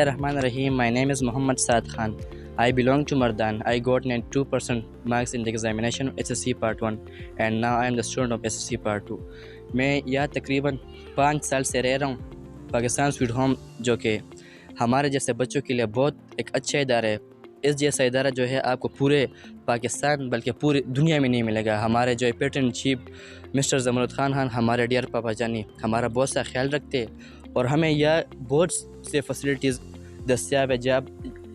Bismillahirrahmanirrahim. My name is Muhammad Saad Khan. I belong to Mardan. I got 92% marks in the examination of SSC Part 1 and now I am the student of SSC Part 2. मैं यहाँ तकरीबन 5 साल से रह रहा हूँ Pakistan sweet home, जो कि हमारे जैसे बच्चों के लिए बहुत एक अच्छा इदारा है। इस जैसा इदारा जो है आपको पूरे पाकिस्तान बल्कि पूरी दुनिया में नहीं मिलेगा। हमारे जो पेटर्न चीफ मिस्टर ज़मरुद खान हमारे डियर पापा जानी हमारा बहुत सा ख्याल रखते हैं और हमें यह बहुत से फैसिलिटीज़ दस्तियाब है,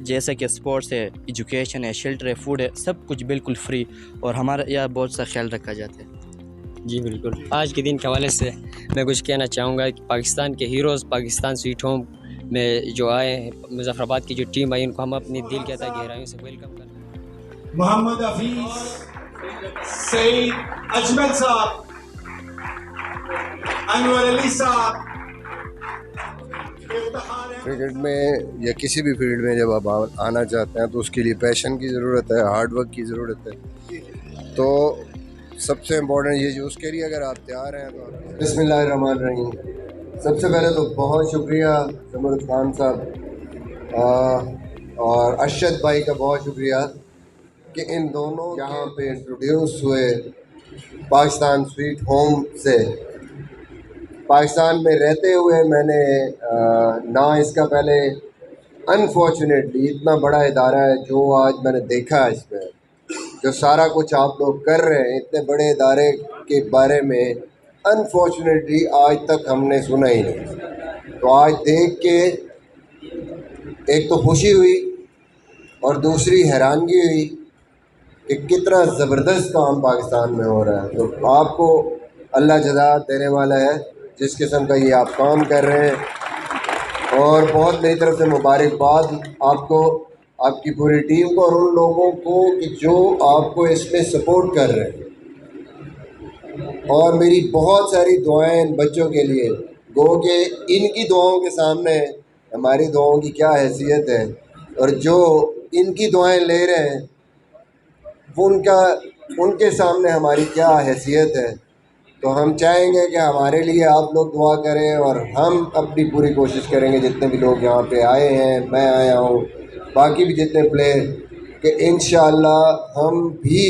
जैसे कि स्पोर्ट्स है, एजुकेशन है, शेल्टर है, फूड है, सब कुछ बिल्कुल फ्री और हमारा यह बहुत सा ख्याल रखा जाता है। जी बिल्कुल। आज के दिन के हवाले से मैं कुछ कहना चाहूँगा कि पाकिस्तान के हीरोज़ पाकिस्तान स्वीट होम में जो आए हैं, मुजफ्फराबाद की जो टीम आई, उनको हम अपनी दिल के गहराइयों से वेलकम करते हैं। मोहम्मद हफीज, सईद अजमल साहब, अनवर अली साहब। क्रिकेट में या किसी भी फील्ड में जब आप आना चाहते हैं तो उसके लिए पैशन की ज़रूरत है, हार्ड वर्क की ज़रूरत है। तो सबसे इम्पोर्टेंट ये जो उसके लिए अगर आप तैयार हैं तो बिस्मिल्लाहिर्रहमानिर्रहीम। सबसे पहले तो बहुत शुक्रिया ज़मरुद खान साहब और अरशद भाई का बहुत शुक्रिया कि इन दोनों यहाँ पे इंट्रोड्यूस हुए पाकिस्तान स्वीट होम से। पाकिस्तान में रहते हुए मैंने ना इसका पहले अनफॉर्चुनेटली इतना बड़ा इदारा है जो आज मैंने देखा है, इसमें जो सारा कुछ आप लोग कर रहे हैं, इतने बड़े इदारे के बारे में अनफॉर्चुनेटली आज तक हमने सुना ही नहीं। तो आज देख के एक तो खुशी हुई और दूसरी हैरानगी हुई कि कितना ज़बरदस्त काम पाकिस्तान में हो रहा है। तो आपको अल्लाह जज़ा देने वाला है जिस किस्म का ये आप काम कर रहे हैं, और बहुत मेरी तरफ से मुबारकबाद आपको, आपकी पूरी टीम को और उन लोगों को कि जो आपको इसमें सपोर्ट कर रहे हैं। और मेरी बहुत सारी दुआएं इन बच्चों के लिए, गो कि इनकी दुआओं के सामने हमारी दुआओं की क्या हैसियत है, और जो इनकी दुआएं ले रहे हैं वो उनके सामने हमारी क्या हैसियत है। तो हम चाहेंगे कि हमारे लिए आप लोग दुआ करें और हम अपनी पूरी कोशिश करेंगे, जितने भी लोग यहाँ पे आए हैं, मैं आया हूँ, बाकी भी जितने प्लेयर, कि इंशाअल्लाह हम भी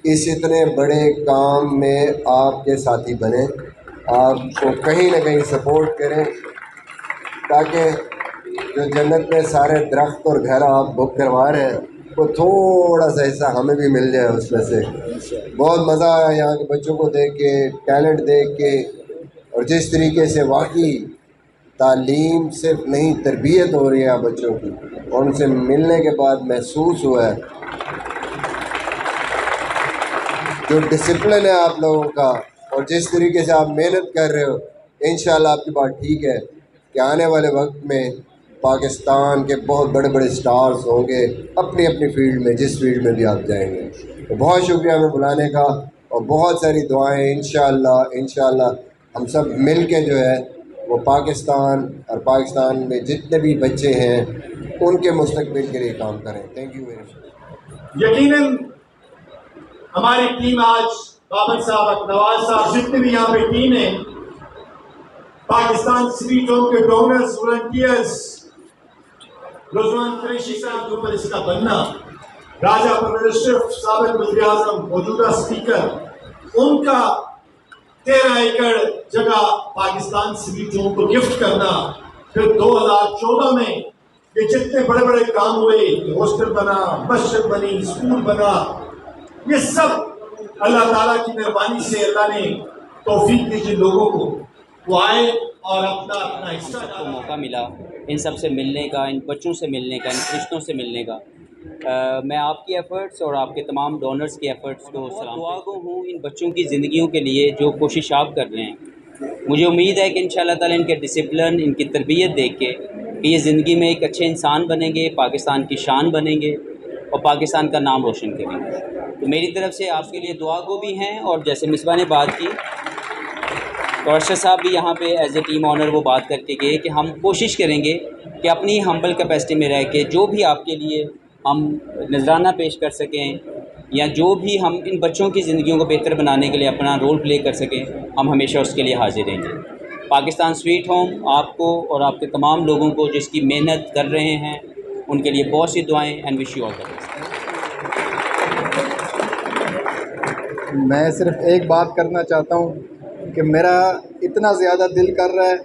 इस इतने बड़े काम में आपके साथी बने, आपको कहीं ना कहीं सपोर्ट करें ताकि जो जन्नत में सारे दरख्त और घर आप बुक करवा रहे हैं वो थोड़ा सा हिस्सा हमें भी मिल जाए उसमें से। बहुत मज़ा आया यहाँ के बच्चों को देख के, टैलेंट देख के, और जिस तरीके से वाकई तालीम सिर्फ नहीं तरबियत हो रही है बच्चों की, और उनसे मिलने के बाद महसूस हुआ है जो डिसिप्लिन है आप लोगों का और जिस तरीके से आप मेहनत कर रहे हो। इंशाल्लाह आपकी बात ठीक है कि आने वाले वक्त में पाकिस्तान के बहुत बड़े बड़े स्टार्स होंगे अपनी अपनी फील्ड में, जिस फील्ड में भी आप जाएंगे। तो बहुत शुक्रिया हमें बुलाने का और बहुत सारी दुआएं। इंशाल्लाह हम सब मिल के जो है वो पाकिस्तान और पाकिस्तान में जितने भी बच्चे हैं उनके मुस्तकबिल के लिए काम करें। Thank you very much. यकीनन हमारी टीम आज बाबर साहब, नवाज साहब, जितने भी यहाँ पे टीम है, पाकिस्तान स्वीट होम के डोनर्स, वॉलंटियर्स, रुजवान कुरैशी साहब के ऊपर इसका बनना, राजा परवेज अशरफ साबिक वज़ीर-ए-आज़म, मौजूदा स्पीकर, उनका 13 एकड़ जगह पाकिस्तान स्वीट होम को गिफ्ट करना, फिर 2014 में ये जितने बड़े बड़े काम हुए, हॉस्टल बना, मस्जिद बनी, स्कूल बना, ये सब अल्लाह ताला की मेहरबानी से अल्लाह ने तौफीक दी जिन लोगों को, वो आए और अपना हिस्सा को मौका मिला इन सब से मिलने का, इन बच्चों से मिलने का, इन रिश्तों से मिलने का। मैं आपकी एफ़र्ट्स और आपके तमाम डोनर्स की एफ़र्ट्स को सलाम दुआगो हूँ इन बच्चों की ज़िंदगियों के लिए जो कोशिश आप कर रहे हैं। मुझे उम्मीद है कि इंशाअल्लाह ताला इनके डिसिप्लिन, इनकी तरबियत देख के कि ये ज़िंदगी में एक अच्छे इंसान बनेंगे, पाकिस्तान की शान बनेंगे और पाकिस्तान का नाम रोशन करेंगे। तो मेरी तरफ से आपके लिए दुआगो भी हैं। और जैसे मिसबा ने बात की तो अरशद साहब भी यहाँ पे एज ए टीम ऑनर वो बात करके गए कि हम कोशिश करेंगे कि अपनी हम्बल कैपेसिटी में रह के जो भी आपके लिए हम नजराना पेश कर सकें या जो भी हम इन बच्चों की ज़िंदगियों को बेहतर बनाने के लिए अपना रोल प्ले कर सकें, हम हमेशा उसके लिए हाजिर रहेंगे। पाकिस्तान स्वीट होम आपको और आपके तमाम लोगों को जिसकी मेहनत कर रहे हैं उनके लिए बहुत सी दुआएं and wish you all the best. मैं सिर्फ एक बात करना चाहता हूँ कि मेरा इतना ज़्यादा दिल कर रहा है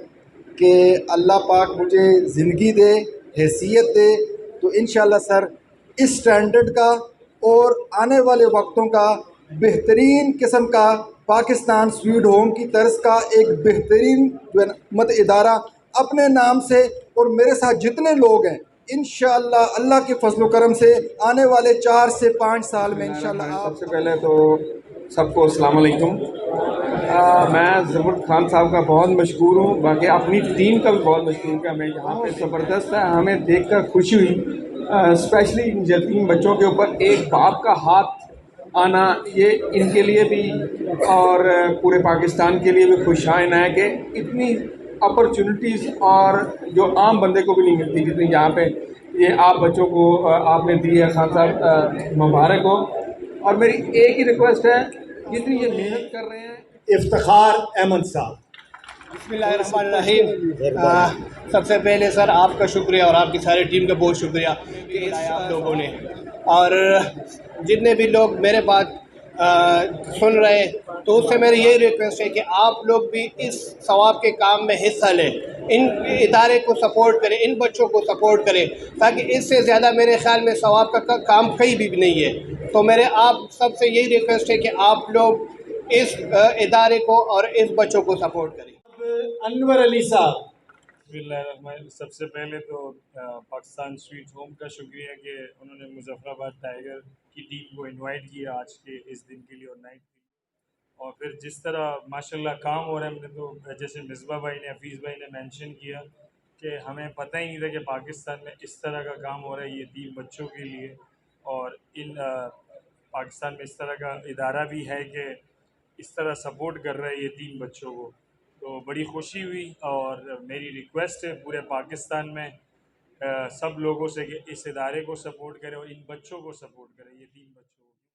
कि अल्लाह पाक मुझे ज़िंदगी दे, हैसियत दे, तो इंशाल्लाह सर इस स्टैंडर्ड का और आने वाले वक्तों का बेहतरीन किस्म का पाकिस्तान स्वीट होम की तर्ज का एक बेहतरीन जो है ना मत इदारा अपने नाम से और मेरे साथ जितने लोग हैं इंशाअल्लाह अल्लाह के फजल करम से आने वाले 4 से 5 साल में इंशाअल्लाह आप। सबसे पहले तो सबको अस्सलाम वालेकुम। मैं ज़बरदस्त खान साहब का बहुत मशहूर हूँ, बाकी अपनी टीम का भी बहुत मशहूर हूँ। मैं यहाँ पे ज़बरदस्त है, हमें देखकर खुशी हुई, स्पेशली इन यतीम बच्चों के ऊपर एक बाप का हाथ आना, ये इनके लिए भी और पूरे पाकिस्तान के लिए भी खुशाइन है कि इतनी अपॉर्चुनिटीज़ और जो आम बंदे को भी नहीं मिलती जितनी यहाँ पे ये आप बच्चों को आपने दी है। खान साहब मुबारक हो। और मेरी एक ही रिक्वेस्ट है, जितनी ये मेहनत कर रहे हैं। इफ्तिखार अहमद साहब। बिस्मिल्लाहिर्रहमानिर्रहीम। सबसे पहले सर आपका शुक्रिया और आपकी सारी टीम का बहुत शुक्रिया कि आप लोगों ने, और जितने भी लोग मेरे बात सुन रहे हैं, तो उससे मेरी यही रिक्वेस्ट है कि आप लोग भी इस सवाब के काम में हिस्सा लें, इन इदारे को सपोर्ट करें, इन बच्चों को सपोर्ट करें, ताकि इससे ज़्यादा मेरे ख़्याल में सवाब का काम कहीं भी नहीं है। तो मेरे आप सबसे यही रिक्वेस्ट है कि आप लोग इस इदारे को और इस बच्चों को सपोर्ट करें। अनवर अली साहब। सबसे पहले तो पाकिस्तान स्वीट होम का शुक्रिया कि उन्होंने मुजफ्फराबाद टाइगर की टीम को इनवाइट किया आज के इस दिन के लिए और नाइट के लिए। और फिर जिस तरह माशाल्लाह काम हो रहा है, हमने तो जैसे मिसबा भाई ने, हफीज़ भाई ने मेंशन किया कि हमें पता ही नहीं था कि पाकिस्तान में इस तरह का काम हो रहा है यतीम बच्चों के लिए, और इन पाकिस्तान में इस तरह का इदारा भी है कि इस तरह सपोर्ट कर रहा है यतीम बच्चों को, तो बड़ी खुशी हुई। और मेरी रिक्वेस्ट है पूरे पाकिस्तान में सब लोगों से कि इस इदारे को सपोर्ट करें और इन बच्चों को सपोर्ट करें, यतीम बच्चों को।